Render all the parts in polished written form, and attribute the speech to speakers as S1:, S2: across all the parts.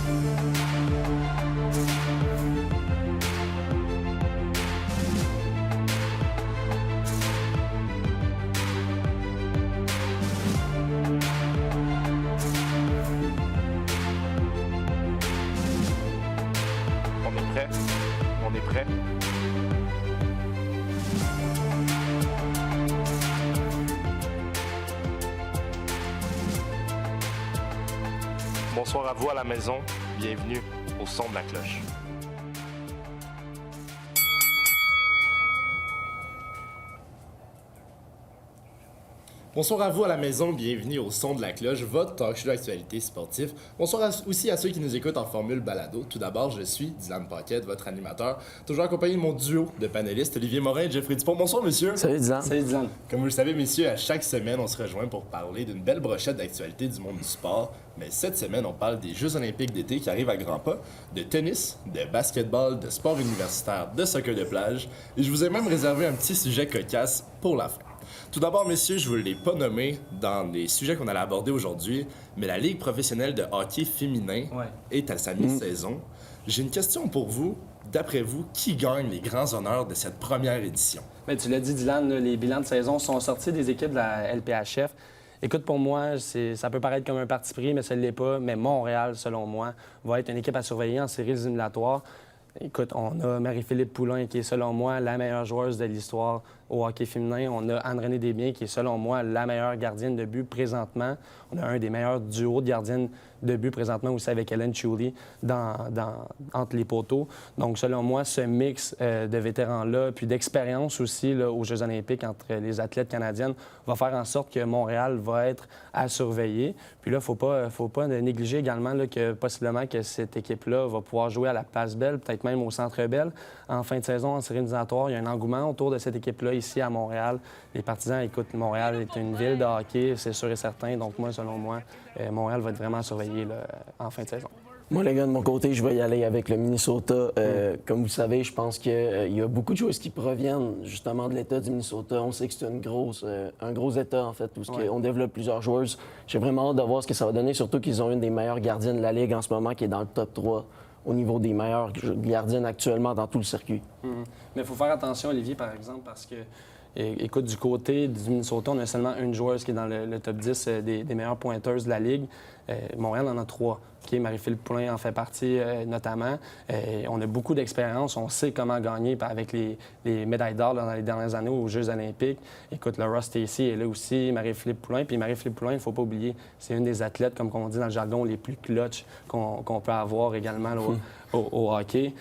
S1: On est prêt? On est prêt? Bonsoir à vous à la maison. Bienvenue au son de la cloche. Bonsoir à vous à la maison, bienvenue au son de la cloche, votre talk show d'actualité sportive. Bonsoir aussi à ceux qui nous écoutent en formule balado. Tout d'abord, je suis Dylan Paquette, votre animateur, toujours accompagné de mon duo de panélistes, Olivier Morin et Jeffrey Dupont. Bonsoir, monsieur.
S2: Salut Dylan.
S3: Salut Dylan.
S1: Comme vous le savez, messieurs, à chaque semaine, on se rejoint pour parler d'une belle brochette d'actualité du monde du sport. Mais cette semaine, on parle des Jeux olympiques d'été qui arrivent à grands pas, de tennis, de basketball, de sport universitaire, de soccer de plage. Et je vous ai même réservé un petit sujet cocasse pour la fin. Tout d'abord, messieurs, je ne vous l'ai pas nommé dans les sujets qu'on allait aborder aujourd'hui, mais la Ligue professionnelle de hockey féminin est à sa mi-saison. J'ai une question pour vous. D'après vous, qui gagne les grands honneurs de cette première édition?
S3: Bien, tu l'as dit, Dylan, là, les bilans de saison sont sortis des équipes de la LPHF. Écoute, pour moi, ça peut paraître comme un parti pris, mais ça ne l'est pas. Mais Montréal, selon moi, va être une équipe à surveiller en séries éliminatoires. Écoute, on a Marie-Philippe Poulin, qui est, selon moi, la meilleure joueuse de l'histoire au hockey féminin. On a Anne-Renée Desbiens, qui est, selon moi, la meilleure gardienne de but présentement. On a un des meilleurs duos de gardiennes de but présentement aussi avec Ellen Chuli entre les poteaux. Donc, selon moi, ce mix de vétérans-là, puis d'expérience aussi là, aux Jeux olympiques entre les athlètes canadiennes, va faire en sorte que Montréal va être à surveiller. Puis là, il ne faut pas négliger également là, que possiblement que cette équipe-là va pouvoir jouer à la Place Belle, peut-être même au Centre Bell. En fin de saison, en série éliminatoire, il y a un engouement autour de cette équipe-là ici à Montréal. Les partisans, écoute, Montréal est une ville de hockey, c'est sûr et certain. Donc moi, selon moi, Montréal va être vraiment surveillé là, en fin de saison.
S2: Moi, les gars, de mon côté, je vais y aller avec le Minnesota. Comme vous savez, je pense qu'il y a beaucoup de joueuses qui proviennent justement de l'État du Minnesota. On sait que c'est un gros État, en fait, où on développe plusieurs joueuses. J'ai vraiment hâte de voir ce que ça va donner, surtout qu'ils ont une des meilleures gardiennes de la Ligue en ce moment, qui est dans le top 3 au niveau des meilleures gardiennes actuellement dans tout le circuit.
S3: Mais il faut faire attention, Olivier, par exemple, parce que écoute, du côté du Minnesota, on a seulement une joueuse qui est dans le top 10 des meilleures pointeuses de la Ligue. Montréal en a 3. Marie-Philippe Poulin en fait partie notamment. On a beaucoup d'expérience. On sait comment gagner avec les médailles d'or dans les dernières années aux Jeux olympiques. Écoute, Laura Stacey est là aussi, Marie-Philippe Poulin. Puis Marie-Philippe Poulin, il ne faut pas oublier, c'est une des athlètes, comme on dit dans le jargon, les plus clutch qu'on peut avoir également là, au hockey.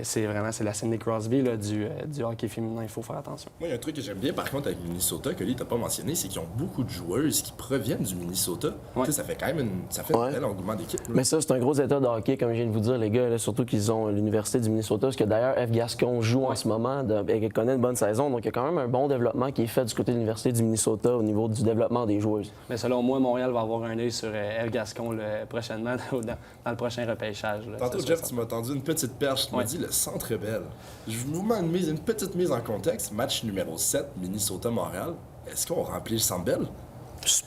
S3: C'est la Sidney Crosby là, du hockey féminin. Il faut faire attention.
S1: Moi, il y a un truc que j'aime bien, par contre, avec Minnesota, que lui, t'as pas mentionné, c'est qu'ils ont beaucoup de joueuses qui proviennent du Minnesota. Tu sais, ça fait quand même un bel engouement d'équipe.
S2: Mais ça, c'est un gros état de hockey, comme je viens de vous dire, les gars. Là, surtout qu'ils ont l'Université du Minnesota, parce que d'ailleurs, F. Gascon joue en ce moment, et connaît une bonne saison. Donc, il y a quand même un bon développement qui est fait du côté de l'Université du Minnesota au niveau du développement des joueuses.
S3: Mais selon moi, Montréal va avoir un œil sur F. Gascon prochainement dans le prochain repêchage. Là,
S1: tantôt, Jeff, tu m'as tendu une petite perche. Tu m'as dit le Centre Bell. Je vous mets une petite mise en contexte. Match numéro 7, Minnesota-Montréal. Est-ce qu'on remplit le Centre Bell?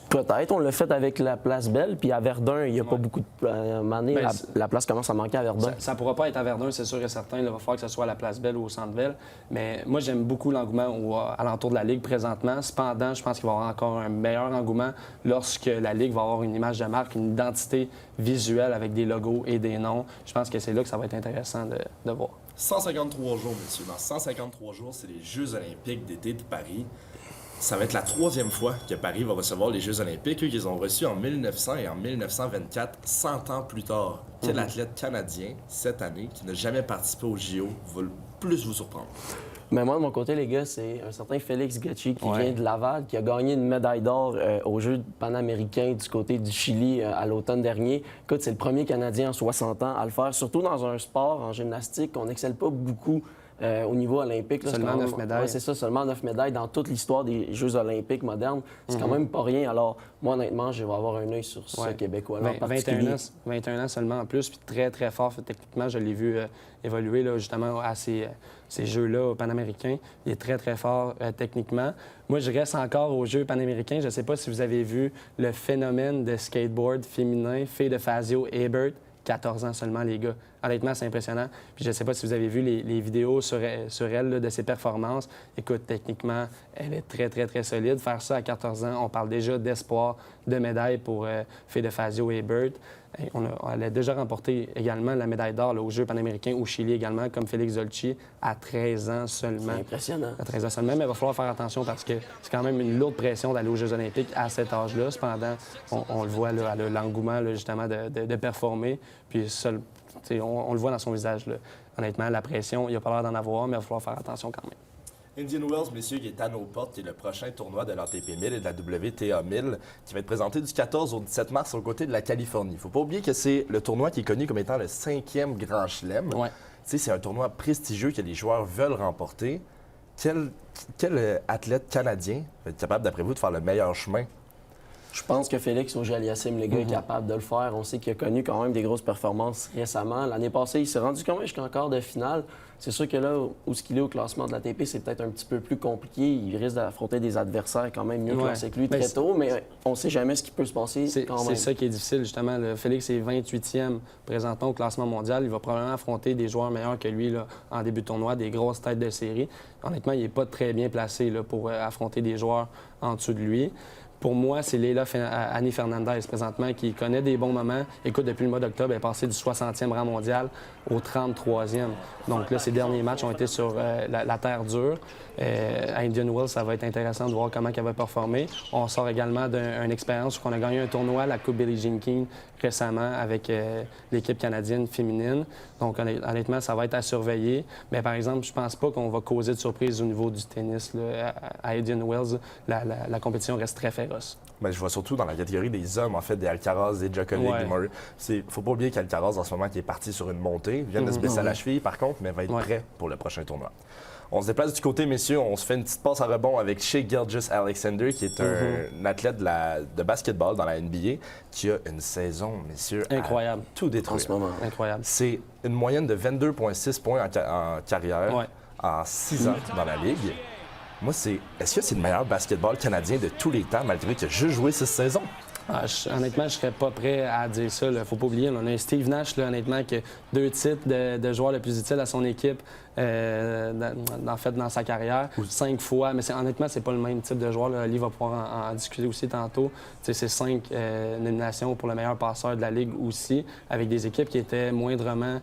S2: Peut-être, on l'a fait avec la Place Belle, puis à Verdun, il n'y a pas beaucoup de... la place commence à manquer à Verdun.
S3: Ça ne pourra pas être à Verdun, c'est sûr et certain. Il va falloir que ce soit à la Place Belle ou au Centre Bell. Mais moi, j'aime beaucoup l'engouement alentour de la Ligue présentement. Cependant, je pense qu'il va y avoir encore un meilleur engouement lorsque la Ligue va avoir une image de marque, une identité visuelle avec des logos et des noms. Je pense que c'est là que ça va être intéressant de voir.
S1: 153 jours, messieurs. Dans 153 jours, c'est les Jeux olympiques d'été de Paris. Ça va être la 3e fois que Paris va recevoir les Jeux olympiques. Eux, qu'ils ont reçus en 1900 et en 1924, 100 ans plus tard. Quel athlète canadien, cette année, qui n'a jamais participé aux JO, va le plus vous surprendre?
S2: Mais moi, de mon côté, les gars, c'est un certain Félix Gacci qui vient de Laval, qui a gagné une médaille d'or aux Jeux panaméricains du côté du Chili à l'automne dernier. Écoute, c'est le premier Canadien en 60 ans à le faire, surtout dans un sport, en gymnastique, qu'on n'excelle pas beaucoup au niveau olympique. Là,
S3: seulement 9 médailles.
S2: Ouais, c'est ça, seulement 9 médailles dans toute l'histoire des Jeux olympiques modernes. C'est quand même pas rien. Alors, moi, honnêtement, je vais avoir un œil sur ce Québécois-là en particulier.
S3: 21 ans seulement en plus, puis très, très fort techniquement. Je l'ai vu évoluer là, justement à ces Jeux-là panaméricains. Il est très, très fort techniquement. Moi, je reste encore aux Jeux panaméricains. Je ne sais pas si vous avez vu le phénomène de skateboard féminin fait de Fazio Ebert, 14 ans seulement, les gars. Honnêtement, c'est impressionnant. Puis je ne sais pas si vous avez vu les vidéos sur elle là, de ses performances. Écoute, techniquement, elle est très, très, très solide. Faire ça à 14 ans, on parle déjà d'espoir, de médaille pour Fede Fazio et Bert. Elle a déjà remporté également la médaille d'or aux Jeux panaméricains au Chili également, comme Félix Zolchi, à 13 ans seulement.
S2: C'est impressionnant.
S3: À 13 ans seulement, mais il va falloir faire attention parce que c'est quand même une lourde pression d'aller aux Jeux olympiques à cet âge-là. Cependant, on le voit, là, elle a l'engouement là, justement de performer. Puis on le voit dans son visage. Là. Honnêtement, la pression, il n'a pas l'air d'en avoir, mais il va falloir faire attention quand même.
S1: Indian Wells, messieurs, qui est à nos portes, qui est le prochain tournoi de l'ATP 1000 et de la WTA 1000, qui va être présenté du 14 au 17 mars aux côtés de la Californie. Il ne faut pas oublier que c'est le tournoi qui est connu comme étant le 5e Grand Chelem.
S3: Ouais.
S1: C'est un tournoi prestigieux que les joueurs veulent remporter. Quel athlète canadien va être capable, d'après vous, de faire le meilleur chemin?
S2: Je pense que Félix Auger-Aliassime, le gars, est capable de le faire. On sait qu'il a connu quand même des grosses performances récemment. L'année passée, il s'est rendu quand même jusqu'en quart de finale. C'est sûr que là, où ce qu'il est au classement de l'ATP, c'est peut-être un petit peu plus compliqué. Il risque d'affronter des adversaires quand même mieux classés que lui très tôt, mais on ne sait jamais ce qui peut se passer quand même.
S3: C'est ça qui est difficile, justement. Félix est 28e présentant au classement mondial. Il va probablement affronter des joueurs meilleurs que lui là, en début de tournoi, des grosses têtes de série. Honnêtement, il n'est pas très bien placé là, pour affronter des joueurs en dessous de lui. Pour moi, c'est Leylah Annie Fernandez, présentement, qui connaît des bons moments. Écoute, depuis le mois d'octobre, elle est passée du 60e rang mondial au 33e. Donc là, ses derniers matchs ont été sur la terre dure. À Indian Wells, ça va être intéressant de voir comment elle va performer. On sort également d'une expérience où on a gagné un tournoi, la Coupe Billie Jean King, récemment avec l'équipe canadienne féminine. Donc honnêtement, ça va être à surveiller. Mais par exemple, je pense pas qu'on va causer de surprise au niveau du tennis. Là. À Indian Wells, la compétition reste très féroce.
S1: Ben, je vois surtout dans la catégorie des hommes, en fait, des Alcaraz, des Djokovic, des Murray. Faut pas oublier qu'Alcaraz, en ce moment, qui est parti sur une montée, vient de se blesser à la cheville, par contre, mais va être prêt pour le prochain tournoi. On se déplace du côté, messieurs. On se fait une petite passe à rebond avec Shai Gilgeous-Alexander, qui est un athlète de basketball dans la NBA, qui a une saison, messieurs,
S3: incroyable.
S1: Tout détruit.
S2: En ce moment.
S3: Incroyable.
S1: C'est une moyenne de 22,6 points en carrière en 6 ans dans la Ligue. Moi, est-ce que c'est le meilleur basketball canadien de tous les temps, malgré qu'il a juste joué 6 saisons?
S3: Honnêtement, je serais pas prêt à dire ça. Il ne faut pas oublier, on a un Steve Nash, là, honnêtement, qui a 2 titres de joueur le plus utile à son équipe dans sa carrière, 5 fois. Mais honnêtement, c'est pas le même type de joueur. Là. Ali va pouvoir en discuter aussi tantôt. C'est 5 nominations pour le meilleur passeur de la Ligue aussi, avec des équipes qui étaient moindrement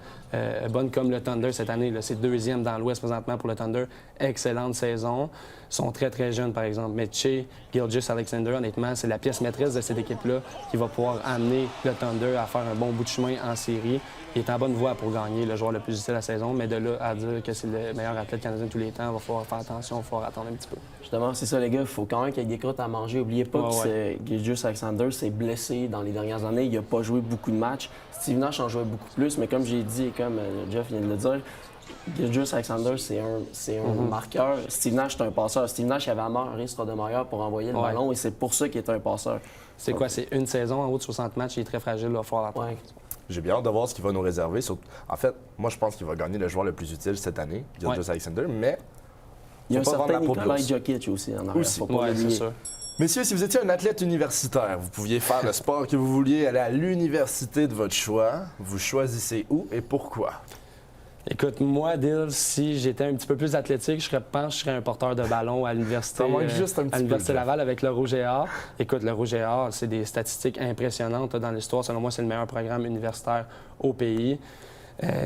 S3: bonnes comme le Thunder cette année. C'est 2e dans l'Ouest présentement pour le Thunder. Excellente saison. Ils sont très, très jeunes, par exemple. Mais Shai Gilgeous-Alexander, honnêtement, c'est la pièce maîtresse de cette équipe-là qui va pouvoir amener le Thunder à faire un bon bout de chemin en série. Il est en bonne voie pour gagner le joueur le plus utile de la saison, mais de là à dire que c'est le meilleur athlète canadien de tous les temps, il va falloir faire attention, il va falloir attendre un petit peu.
S2: Justement, c'est ça, les gars. Il faut quand même qu'il y ait des crottes à manger. N'oubliez pas que Gilgeous-Alexander s'est blessé dans les dernières années. Il n'a pas joué beaucoup de matchs. Steve Nash en jouait beaucoup plus, mais comme j'ai dit et comme Jeff vient de le dire, Gilgeous-Alexander, c'est un marqueur. Steve Nash, c'est un passeur. Steve Nash, il avait amarré Stoudemire pour envoyer le ballon et c'est pour ça qu'il est un passeur.
S3: C'est quoi? C'est une saison en haut de 60 matchs. Il est très fragile. Il va falloir l'attendre.
S1: J'ai bien hâte de voir ce qu'il va nous réserver. En fait, moi, je pense qu'il va gagner le joueur le plus utile cette année, Gilgeous-Alexander, mais
S2: il y a un certain Nikolai Jokic aussi en arrière.
S3: C'est sûr.
S1: Messieurs, si vous étiez un athlète universitaire, vous pouviez faire le sport que vous vouliez, aller à l'université de votre choix. Vous choisissez où et pourquoi?
S3: Écoute, moi, Dill, si j'étais un petit peu plus athlétique, je pense que je serais un porteur de ballon à l'université Laval avec le Rouge et Or. Écoute, le Rouge et Or, c'est des statistiques impressionnantes dans l'histoire. Selon moi, c'est le meilleur programme universitaire au pays.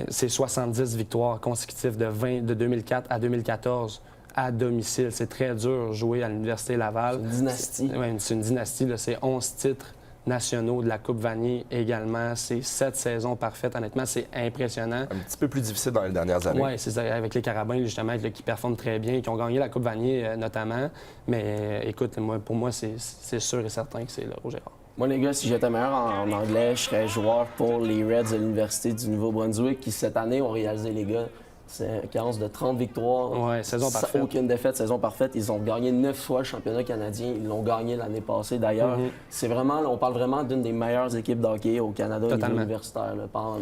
S3: C'est 70 victoires consécutives de 2004 à 2014 à domicile. C'est très dur de jouer à l'université Laval.
S2: C'est une dynastie.
S3: Oui, c'est une dynastie. C'est 11 titres nationaux de la Coupe Vanier également. C'est 7 saisons parfaites. Honnêtement, c'est impressionnant.
S1: Un petit peu plus difficile dans les dernières années.
S3: Oui, c'est ça. Avec les Carabins, justement, qui performent très bien, qui ont gagné la Coupe Vanier notamment. Mais écoute, pour moi, c'est sûr et certain que c'est le Rouge et Or.
S2: Moi, les gars, si j'étais meilleur en anglais, je serais joueur pour les Reds de l'Université du Nouveau-Brunswick qui, cette année, ont réalisé, les gars, c'est une carence de 30 victoires.
S3: Oui, saison parfaite.
S2: Aucune défaite, saison parfaite. Ils ont gagné 9 fois le championnat canadien. Ils l'ont gagné l'année passée, d'ailleurs. C'est vraiment, on parle vraiment d'une des meilleures équipes de hockey au Canada au niveau universitaire.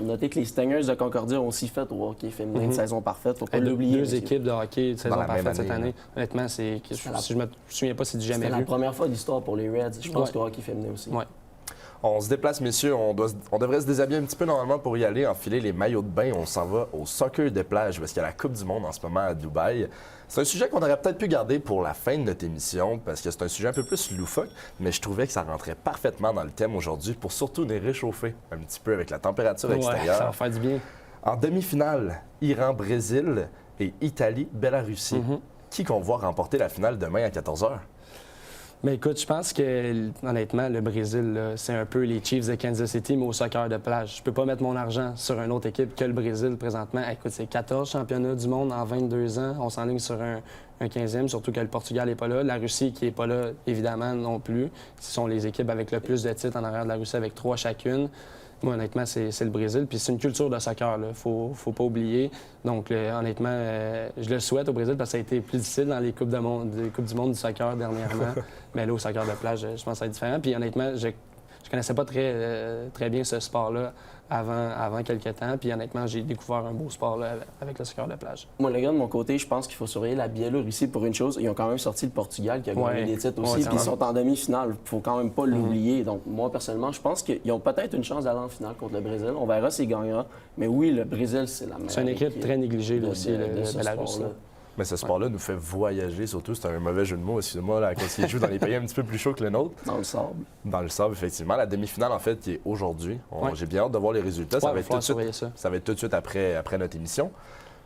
S2: Notez que les Stingers de Concordia ont aussi fait au hockey féminin de saison parfaite. Faut pas l'oublier.
S3: 2 équipes de hockey de saison parfaite cette année. Honnêtement, si je me souviens pas, c'est du jamais vu.
S2: C'est la première fois d'histoire pour les Reds. Je pense qu'au hockey féminin aussi.
S3: Ouais.
S1: On se déplace, messieurs. On devrait se déshabiller un petit peu normalement pour y aller, enfiler les maillots de bain. On s'en va au soccer des plages parce qu'il y a la Coupe du Monde en ce moment à Dubaï. C'est un sujet qu'on aurait peut-être pu garder pour la fin de notre émission parce que c'est un sujet un peu plus loufoque, mais je trouvais que ça rentrait parfaitement dans le thème aujourd'hui pour surtout nous réchauffer un petit peu avec la température extérieure.
S3: Ça va faire du bien.
S1: En demi-finale, Iran-Brésil et Italie-Bélarussie. Qui qu'on voit remporter la finale demain à 14h?
S3: Mais écoute, je pense que, honnêtement, le Brésil, là, c'est un peu les Chiefs de Kansas City, mais au soccer de plage. Je peux pas mettre mon argent sur une autre équipe que le Brésil présentement. Écoute, c'est 14 championnats du monde en 22 ans. On s'enligne sur un 15e, surtout que le Portugal n'est pas là. La Russie, qui n'est pas là, évidemment, non plus. Ce sont les équipes avec le plus de titres en arrière de la Russie, avec 3 chacune. Moi, honnêtement, c'est le Brésil. Puis c'est une culture de soccer, il faut pas oublier. Donc, honnêtement, je le souhaite au Brésil parce que ça a été plus difficile dans les Coupes du Monde du soccer dernièrement. Mais là, au soccer de plage, je pense que ça va être différent. Puis honnêtement, je connaissais pas très bien ce sport-là avant quelques temps. Puis honnêtement, j'ai découvert un beau sport là, avec le soccer de plage.
S2: Moi, les gars, de mon côté, je pense qu'il faut surveiller la Biélorussie pour une chose. Ils ont quand même sorti le Portugal qui a gagné des titres aussi. Puis ils sont en demi-finale. Il faut quand même pas l'oublier. Donc, moi, personnellement, je pense qu'ils ont peut-être une chance d'aller en finale contre le Brésil. On verra s'ils gagnera. Mais oui, le Brésil, c'est la meilleure.
S3: C'est une équipe très négligée là, aussi, le Belarus.
S1: Mais ce sport-là nous fait voyager, surtout. C'est un mauvais jeu de mots, excusez-moi, là, quand il joue dans les pays un petit peu plus chauds que le nôtre.
S2: Dans le sable.
S1: Dans le sable, effectivement. La demi-finale, en fait, qui est aujourd'hui. J'ai bien hâte de voir les résultats. Ça va être tout de suite après notre émission.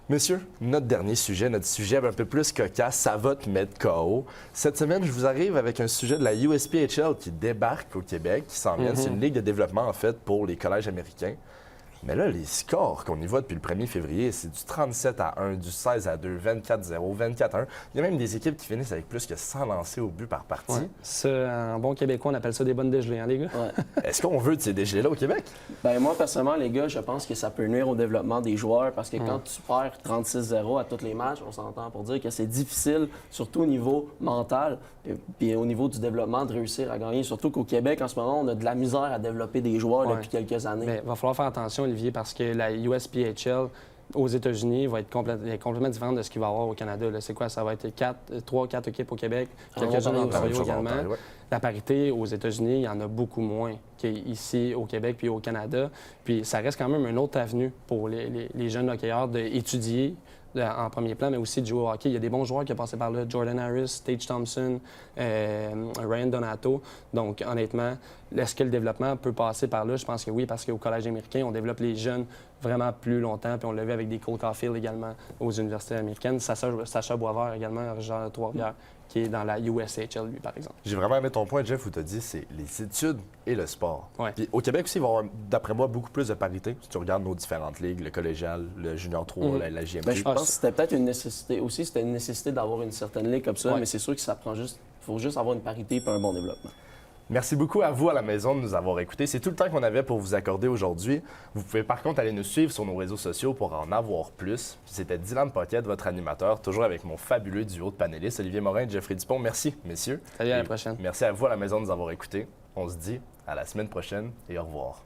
S1: Messieurs, notre dernier sujet, notre sujet un peu plus cocasse, ça va te mettre KO. Cette semaine, je vous arrive avec un sujet de la USPHL qui débarque au Québec, qui s'en vient. C'est une ligue de développement, en fait, pour les collèges américains. Mais là, les scores qu'on y voit depuis le 1er février, c'est du 37-1, du 16-2, 24-0, 24-1. Il y a même des équipes qui finissent avec plus que 100 lancés au but par partie.
S3: Ouais. Ça, en bon québécois, on appelle ça des bonnes dégelées, hein, les gars?
S2: Ouais.
S1: Est-ce qu'on veut de ces dégelées-là au Québec?
S2: Bien, moi, personnellement, les gars, je pense que ça peut nuire au développement des joueurs parce que quand tu perds 36-0 à tous les matchs, on s'entend pour dire que c'est difficile, surtout au niveau mental et puis au niveau du développement, de réussir à gagner. Surtout qu'au Québec, en ce moment, on a de la misère à développer des joueurs depuis quelques années.
S3: Mais il va falloir faire attention, Olivier, parce que la USPHL aux États-Unis va être complètement différente de ce qu'il va y avoir au Canada. C'est quoi? Ça va être 3-4 équipes au Québec, quelques-uns en Ontario également. La parité aux États-Unis, il y en a beaucoup moins qu'ici au Québec puis au Canada. Puis ça reste quand même une autre avenue pour les jeunes hockeyeurs d'étudier en premier plan, mais aussi de jouer au hockey. Il y a des bons joueurs qui ont passé par là, Jordan Harris, Tage Thompson, Ryan Donato. Donc, honnêtement, est-ce que le développement peut passer par là? Je pense que oui, parce qu'au collège américain, on développe les jeunes vraiment plus longtemps, puis on l'a vu avec des Cole Caulfield également aux universités américaines. Sacha Boisvert également, originaire de Trois-Rivières, qui est dans la USHL, lui, par exemple.
S1: J'ai vraiment aimé ton point, Jeff, où tu as dit c'est les études et le sport.
S3: Ouais.
S1: Puis au Québec aussi, il va y avoir, d'après moi, beaucoup plus de parité. Si tu regardes nos différentes ligues, le collégial, le junior 3, la JMT.
S2: Ben, je pense que c'était peut-être une nécessité aussi. C'était une nécessité d'avoir une certaine ligue comme ça, mais c'est sûr que ça prend juste... Il faut juste avoir une parité et un bon développement.
S1: Merci beaucoup à vous à la maison de nous avoir écoutés. C'est tout le temps qu'on avait pour vous accorder aujourd'hui. Vous pouvez par contre aller nous suivre sur nos réseaux sociaux pour en avoir plus. C'était Dylan Paquette, votre animateur, toujours avec mon fabuleux duo de panélistes, Olivier Morin et Jeffrey Dupont. Merci, messieurs.
S3: Salut, à la prochaine.
S1: Merci à vous à la maison de nous avoir écoutés. On se dit à la semaine prochaine et au revoir.